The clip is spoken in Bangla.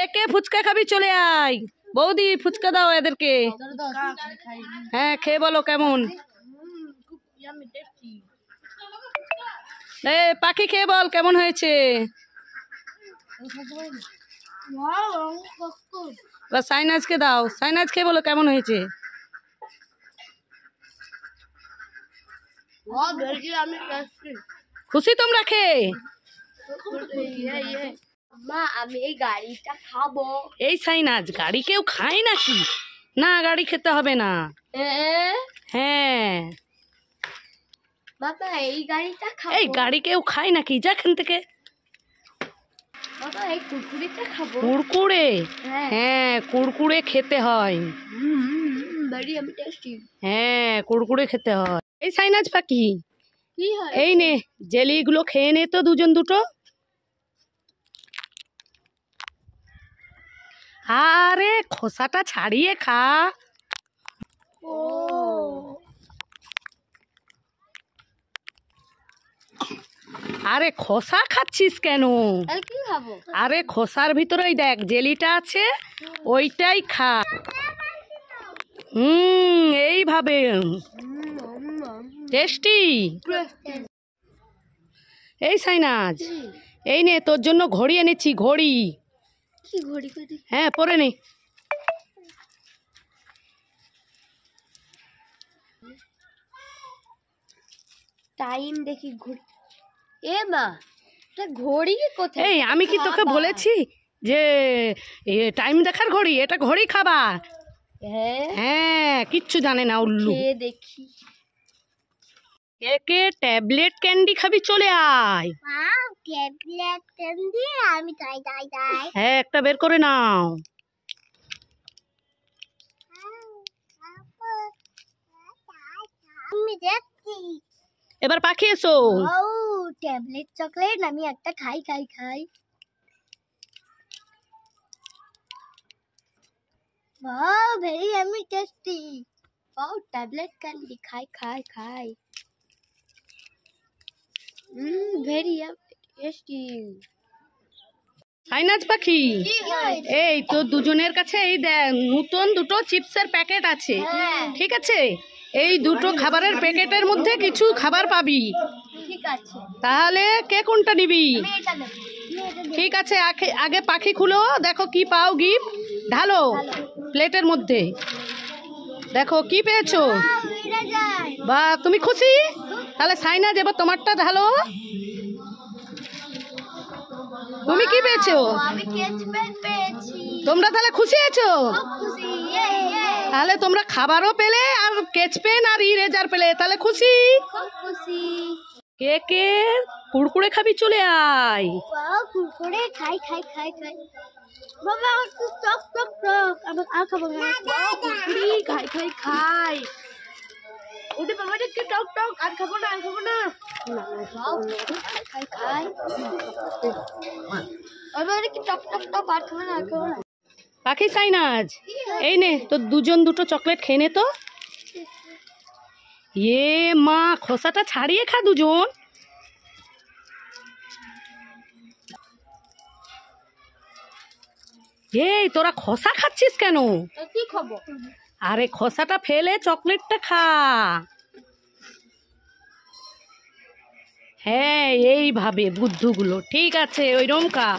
একে ফুচকা খাবি চলে আয়। বৌদি ফুচকা দাও এদেরকে। হ্যাঁ খেয়ে বলো কেমন। পাখি খেয়ে বল কেমন হয়েছে। সাইনাজকে দাও, সাইনাজ খেয়ে বলো কেমন হয়েছে। খুশি তোমরা খেয়ে। মা আমি এই গাড়িটা খাবো। এই সাইনাজ গাড়ি কেউ খায় নাকি? না গাড়ি খেতে হবে না। হ্যাঁ বাবা এই গাড়িটা খাবো। এই গাড়ি কেউ খায় নাকি? যা এখান থেকে। বাবা এই কুরকুরেটা খাবো। কুরকুরে? হ্যাঁ কুরকুরে খেতে হয়। very tasty। হ্যাঁ কুরকুরে খেতে হয়। এই সাইনাজ পাখি কি হয়? এই নে জেলিগুলো খেয়ে নে তো দুজন দুটো। আরে খোসাটা ছাড়িয়ে খা। ও আরে খোসা খাচ্ছিস কেন? তাহলে কি খাবো? আরে খোসার ভিতরেই দেখ জেলিটা আছে, ওইটাই খা। এইভাবে টেস্টি। এই সাইনাজ এই নে তোর জন্য ঘড়ি এনেছি। ঘড়ি? কি ঘড়ি? হ্যাঁ পরে নে। টাইম দেখি ঘড়ি। এ মা ঘড়ি কোথায়? এই আমি কি তোকে বলেছি যে টাইম দেখার ঘড়ি? এটা ঘড়ি খাবার। হ্যাঁ কিচ্ছু জানে না উল্লু। দেখি একে ট্যাবলেট ক্যান্ডি খাবি চলে আয়। ট্যাবলেট ক্যান্ডি আমি তাই। হ্যাঁ একটা বের করে নাও। আমি দেখছি। এবার পাখি এসো। ও ট্যাবলেট চকলেট আমি একটা খাই। वाह very yummy tasty। वाह टैबलेट कैंडी खाई। very yummy tasty। সাইনাজ পাখি এই তো দুজনের কাছে এই নতুন দুটো চিপসের প্যাকেট আছে। ঠিক আছে এই দুটো খাবারের প্যাকেটের মধ্যে কিছু খাবার পাবি। ঠিক আছে তাহলে কে কোনটা নিবি? আমি এটা নেব। ঠিক আছে আগে পাখি খুলো, দেখো কি পাও গিফট। ঢালো প্লেটের মধ্যে, দেখো কি পেয়েছো। বা তুমি খুশি? তাহলে সাইনাজ এবার তোমারটা ঢালো। তুমি কি পেয়েছো? আমি স্কেচ পেন পেয়েছি। তোমরা তাহলে খুশি আছো? খুশি। তাহলে তোমরা খাবারও পেলে আর স্কেচ পেন আর ইরেজার পেলে, তাহলে খুশি। খুব খুশি। কে কে কুরকুরে খাবি চলে আয়। वाह কুরকুরে খাই। বাবা একটু টক আমি আর খাবো না। वाह কুরকুরে খাই। ওটা বাবা একটু টক আর খাবো না। वाह খাই। আবার কি টক আর খাবো না। পাখি সাইনাজ এই নে তোর দুজন দুটো চকলেট খেয়ে নে তো। মা খোসাটা ছাড়িয়ে খা দুজন। এই তোরা খোসা খাচ্ছিস কেন? কি খাবো? আরে খোসাটা ফেলে চকলেটটা খা। হ্যাঁ এইভাবে বুদ্ধুগুলো। ঠিক আছে ওইরকম খা।